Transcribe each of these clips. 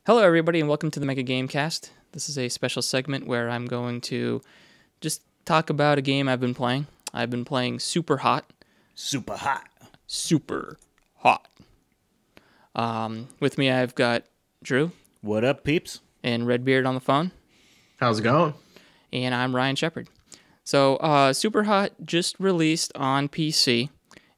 Hello, everybody, and welcome to the Gamecast. This is a special segment where I'm going to just talk about a game I've been playing. I've been playing SUPERHOT. SUPERHOT. With me, I've got Drew. What up, peeps? And Redbeard on the phone. How's it going? And I'm Ryan Shepard. So, SUPERHOT just released on PC,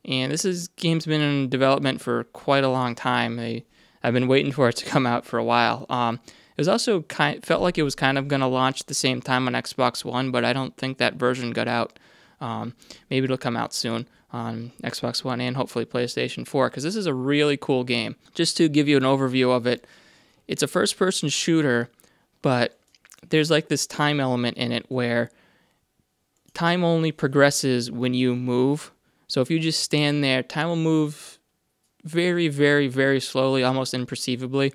and game's been in development for quite a long time. I've been waiting for it to come out for a while. It was also felt like it was kind of going to launch at the same time on Xbox One, but I don't think that version got out. Maybe it'll come out soon on Xbox One and hopefully PlayStation 4, because this is a really cool game. Just to give you an overview of it, it's a first-person shooter, but there's like this time element in it where time only progresses when you move. So if you just stand there, time will move very, very, very slowly, almost imperceptibly.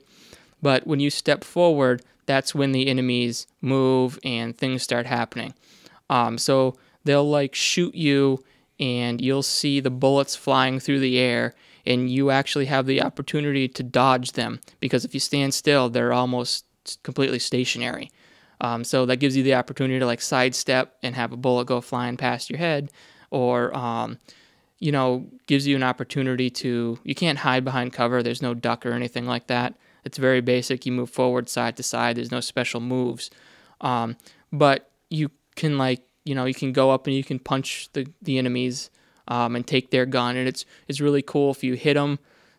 But when you step forward, that's when the enemies move and things start happening. So they'll like shoot you and you'll see the bullets flying through the air, and you actually have the opportunity to dodge them, because if you stand still, they're almost completely stationary. So that gives you the opportunity to like sidestep and have a bullet go flying past your head, or gives you an opportunity to, you can't hide behind cover. There's no duck or anything like that. It's very basic. You move forward, side to side. There's no special moves. But you can you can go up and you can punch the enemies and take their gun. And it's really cool. If you hit them,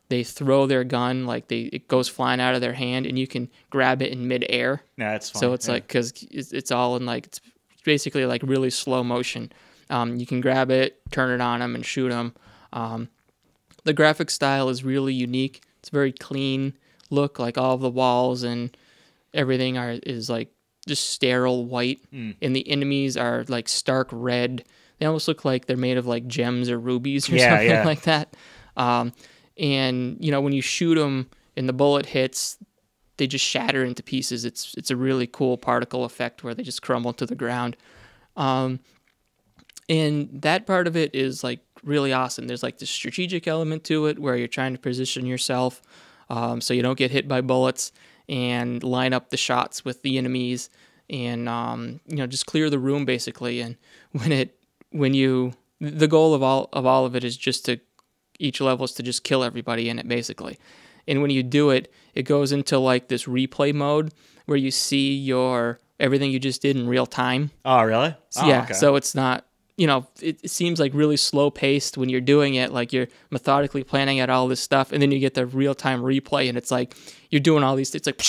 they throw their gun, it goes flying out of their hand, and you can grab it in midair. Yeah, that's fun. So it's because it's all in it's basically like really slow motion. You can grab it, turn it on them, and shoot them. The graphic style is really unique. It's a very clean look. Like all of the walls and everything is like just sterile white, and the enemies are like stark red. They almost look like they're made of like gems or rubies or something like that. And when you shoot them and the bullet hits, they just shatter into pieces. It's a really cool particle effect where they just crumble to the ground. And that part of it is like really awesome. There's like this strategic element to it where you're trying to position yourself so you don't get hit by bullets, and line up the shots with the enemies, and just clear the room basically. And the goal of all of it is just to, each level is to just kill everybody in it basically. And when you do it, it goes into like this replay mode where you see everything you just did in real time. Oh, really? Okay. So it's not, it seems like really slow paced when you're doing it, like you're methodically planning out all this stuff, and then you get the real time replay, and it's like you're doing all these, it's like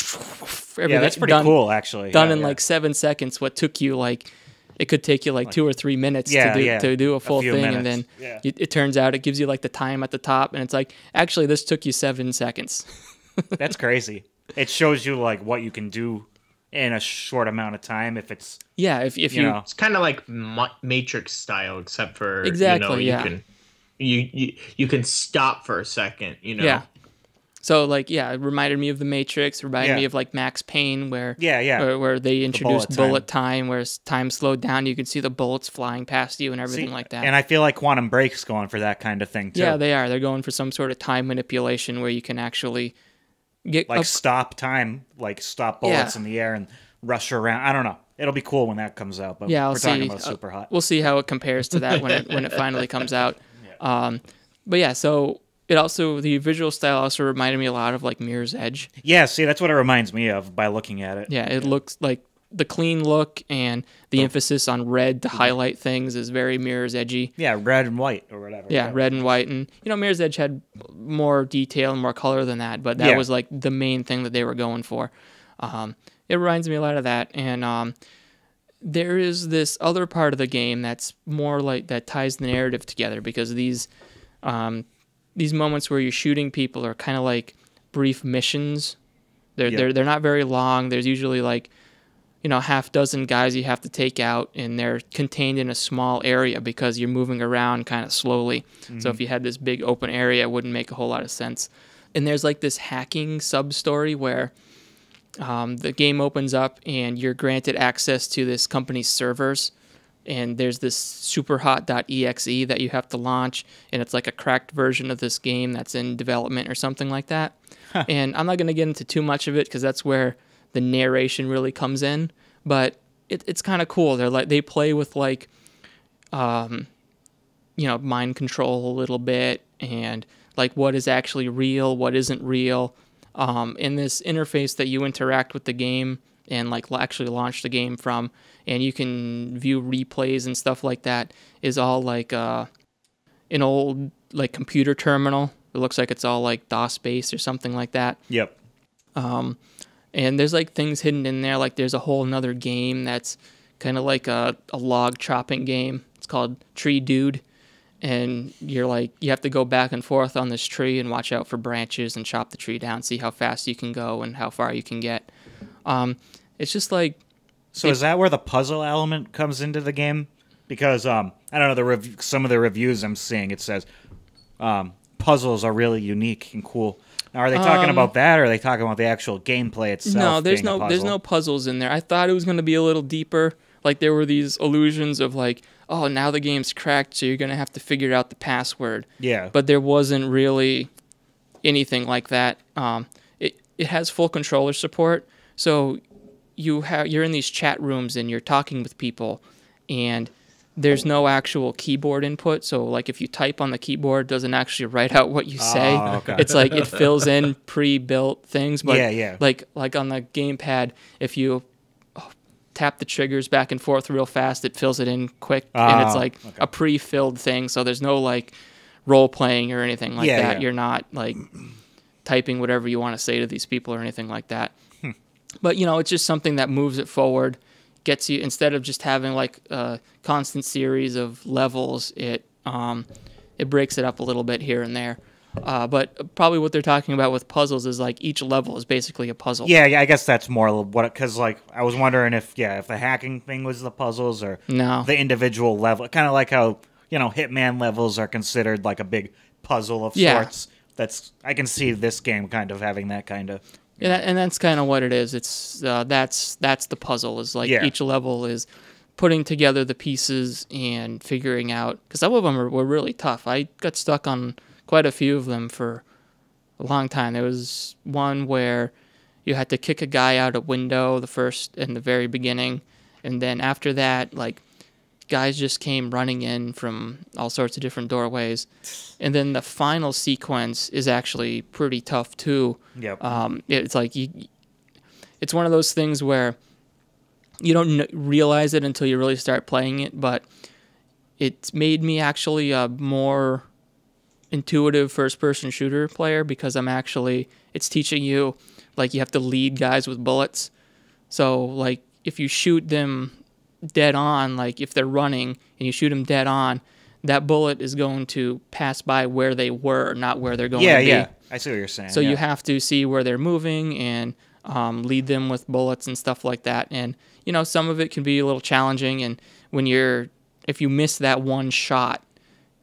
everything. That's pretty cool, actually. Done in like 7 seconds, what took you it could take you like 2 or 3 minutes to do a full thing, and then it turns out it gives you like the time at the top, and it's like, actually this took you 7 seconds. That's crazy. It shows you like what you can do in a short amount of time if it's if you it's kind of like Matrix style, except for exactly you can stop for a second, So it reminded me of the Matrix, reminded me of like Max Payne, where they introduced bullet time, where time slowed down, you can see the bullets flying past you and everything like that. And I feel like Quantum Break's going for that kind of thing too. Yeah, they are. They're going for some sort of time manipulation where you can actually get stop time, like stop bullets in the air and rush around. I don't know. It'll be cool when that comes out. But we're talking about SUPERHOT. We'll see how it compares to that when it finally comes out. So it also, the visual style also reminded me a lot of like Mirror's Edge. Yeah, see, that's what it reminds me of by looking at it. Yeah, it looks like the clean look and the emphasis on red to highlight things is very Mirror's Edgy. Yeah, red and white or whatever. Yeah, red and white. And, Mirror's Edge had more detail and more color than that, but that was like the main thing that they were going for. It reminds me a lot of that. And there is this other part of the game that's more like, that ties the narrative together, because these moments where you're shooting people are kind of like brief missions. They're not very long. There's usually like, half dozen guys you have to take out, and they're contained in a small area because you're moving around kind of slowly. Mm-hmm. So if you had this big open area, it wouldn't make a whole lot of sense. And there's like this hacking sub-story where the game opens up and you're granted access to this company's servers, and there's this SUPERHOT.exe that you have to launch, and it's like a cracked version of this game that's in development or something like that. Huh. And I'm not going to get into too much of it because that's where the narration really comes in, but it's kind of cool. They play with like, mind control a little bit, and like what is actually real, what isn't real. In this interface that you interact with the game and like actually launch the game from, and you can view replays and stuff like that, is all like an old like computer terminal. It looks like it's all like DOS based or something like that. Yep. And there's like things hidden in there. Like there's a whole another game that's kind of like a log chopping game. It's called Tree Dude. And you have to go back and forth on this tree and watch out for branches and chop the tree down, see how fast you can go and how far you can get. It's just like... So is that where the puzzle element comes into the game? Because, I don't know, some of the reviews I'm seeing, it says puzzles are really unique and cool. Now, are they talking about that, or are they talking about the actual gameplay itself? No, there's no puzzles in there. I thought it was going to be a little deeper. Like, there were these illusions of, like, oh, now the game's cracked, so you're going to have to figure out the password. Yeah. But there wasn't really anything like that. It has full controller support, so you're in these chat rooms and you're talking with people, and there's no actual keyboard input. So, like, if you type on the keyboard, it doesn't actually write out what you say. Oh, okay. It's like it fills in pre-built things. But yeah. Like on the gamepad, if you tap the triggers back and forth real fast, it fills it in quick, and it's like a pre-filled thing. So there's no like role playing or anything like that. Yeah. You're not like typing whatever you want to say to these people or anything like that. But it's just something that moves it forward, gets you, instead of just having like a constant series of levels, it breaks it up a little bit here and there. But probably what they're talking about with puzzles is like each level is basically a puzzle. Yeah, I guess that's more what, because like I was wondering if the hacking thing was the puzzles or the individual level, kind of like how Hitman levels are considered like a big puzzle of sorts. I can see this game kind of having that kind of. Yeah, and that's kind of what it is. It's that's the puzzle. Is like each level is putting together the pieces and figuring out, because some of them were really tough. I got stuck on quite a few of them for a long time. There was one where you had to kick a guy out a window in the very beginning, and then after that, like, guys just came running in from all sorts of different doorways. And then the final sequence is actually pretty tough too. Yep. It's like it's one of those things where you don't realize it until you really start playing it, but it's made me actually a more intuitive first-person shooter player, because it's teaching you, like, you have to lead guys with bullets. So, like, if you shoot them dead on, like if they're running and you shoot them dead on, that bullet is going to pass by where they were, not where they're going to be. Yeah, I see what you're saying. So you have to see where they're moving and lead them with bullets and stuff like that. And, some of it can be a little challenging, and if you miss that one shot,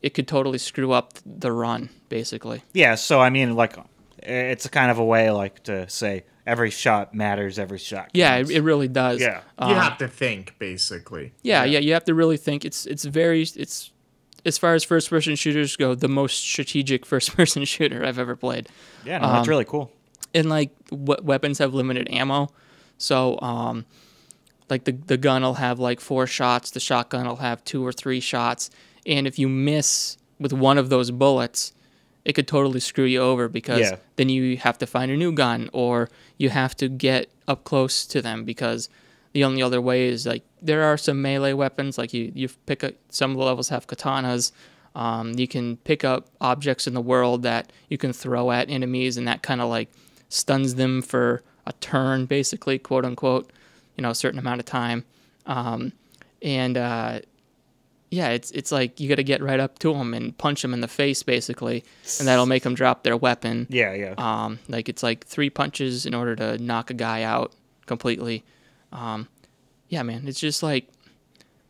it could totally screw up the run, basically. Yeah, so I mean, like, it's a kind of a way, like, to say every shot matters, every shot counts. Yeah, it really does. Yeah. You have to think, basically. Yeah, you have to really think. It's as far as first-person shooters go, the most strategic first-person shooter I've ever played. Yeah, no, that's really cool. And, like, weapons have limited ammo. So, like, the gun will have, like, 4 shots. The shotgun will have 2 or 3 shots. And if you miss with one of those bullets, it could totally screw you over, because then you have to find a new gun, or you have to get up close to them, because the only other way is, like, there are some melee weapons, like you pick up, some of the levels have katanas. You can pick up objects in the world that you can throw at enemies, and that kind of like stuns them for a turn, basically, quote unquote, a certain amount of time. Yeah, it's like you got to get right up to them and punch them in the face, basically, and that'll make them drop their weapon. Yeah. Like, it's like 3 punches in order to knock a guy out completely. Yeah, man, it's just like,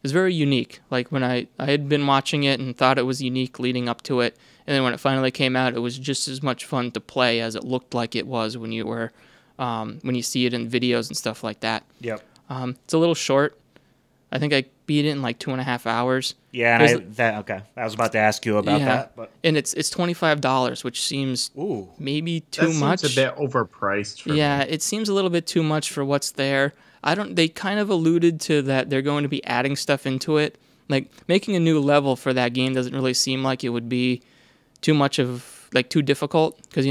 it's very unique. Like, when I had been watching it and thought it was unique leading up to it, and then when it finally came out, it was just as much fun to play as it looked like it was when you see it in videos and stuff like that. Yep. It's a little short. I think I beat it in like 2.5 hours. Yeah, and I was about to ask you about that. But. And it's $25, which seems maybe too much. Seems a bit overpriced for me. It seems a little bit too much for what's there. They kind of alluded to that they're going to be adding stuff into it. Like, making a new level for that game doesn't really seem like it would be too much of, like, too difficult. Because,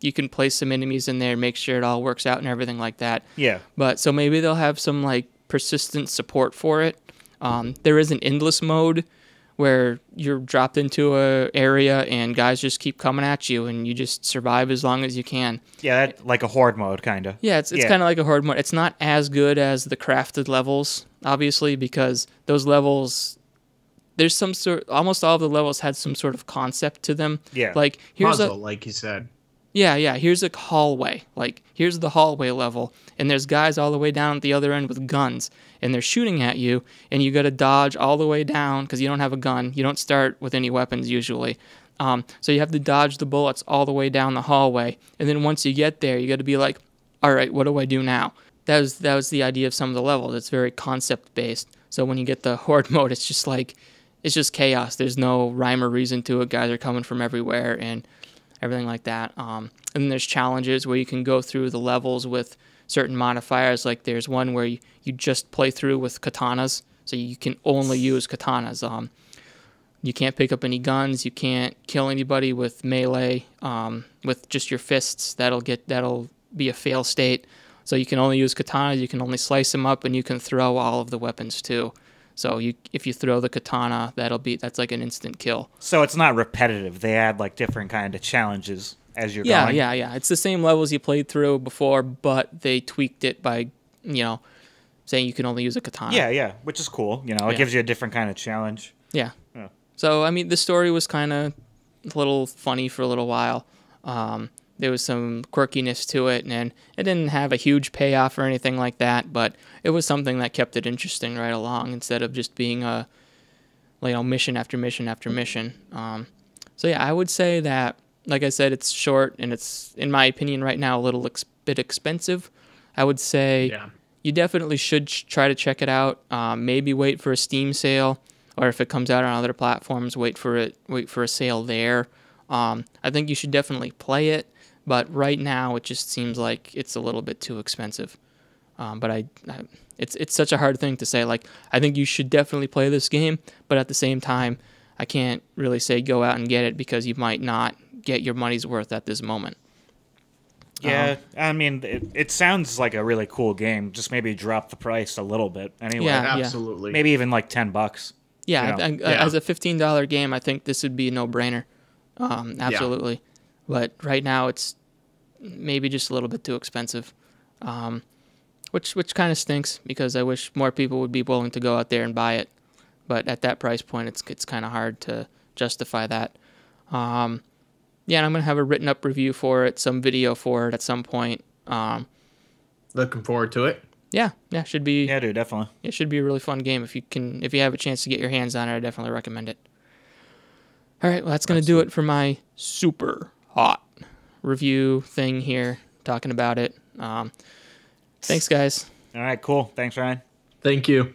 you can place some enemies in there, make sure it all works out and everything like that. Yeah. But, so maybe they'll have some, like, persistent support for it. There is an endless mode where you're dropped into a area and guys just keep coming at you and you just survive as long as you can. Yeah, like a horde mode, kind of. Yeah, it's kind of like a horde mode. It's not as good as the crafted levels, obviously, because those levels, there's some almost all of the levels had some sort of concept to them. Yeah. Like, here's puzzle, like you said. Yeah, here's a hallway. Like, here's the hallway level, and there's guys all the way down at the other end with guns, and they're shooting at you, and you got to dodge all the way down because you don't have a gun. You don't start with any weapons usually. So you have to dodge the bullets all the way down the hallway, and then once you get there, you got to be like, all right, what do I do now? That was the idea of some of the levels. It's very concept-based. So when you get the horde mode, it's just chaos. There's no rhyme or reason to it. Guys are coming from everywhere, and everything like that. And then there's challenges where you can go through the levels with certain modifiers. Like, there's one where you just play through with katanas, so you can only use katanas. You can't pick up any guns. You can't kill anybody with melee. With just your fists, that'll be a fail state. So you can only use katanas. You can only slice them up, and you can throw all of the weapons too. So if you throw the katana, that's like an instant kill. So it's not repetitive. They add like different kind of challenges as you're going. Yeah. It's the same levels you played through before, but they tweaked it by, saying you can only use a katana. Yeah, which is cool. It gives you a different kind of challenge. Yeah. So, I mean, the story was kind of a little funny for a little while. There was some quirkiness to it, and it didn't have a huge payoff or anything like that, but it was something that kept it interesting right along instead of just being a, mission after mission after mission. So yeah, I would say that, like I said, it's short, and it's, in my opinion right now, a little bit expensive. I would say you definitely should try to check it out. Maybe wait for a Steam sale, or if it comes out on other platforms, wait for a sale there. I think you should definitely play it. But right now, it just seems like it's a little bit too expensive. But it's such a hard thing to say. Like, I think you should definitely play this game, but at the same time, I can't really say go out and get it because you might not get your money's worth at this moment. Yeah, I mean, it sounds like a really cool game. Just maybe drop the price a little bit. Anyway, absolutely. Maybe even like $10. Yeah, as a $15 game, I think this would be a no-brainer. Absolutely. Yeah. But right now, it's maybe just a little bit too expensive, which kind of stinks because I wish more people would be willing to go out there and buy it. But at that price point, it's kind of hard to justify that. And I'm going to have a written up review for it, some video for it at some point. Looking forward to it. Yeah, should be. Yeah, dude, definitely. It should be a really fun game if you have a chance to get your hands on it. I definitely recommend it. All right, well, that's going to do it for my super hot review thing here, talking about it. Thanks, guys. All right, cool. Thanks, Ryan. Thank you.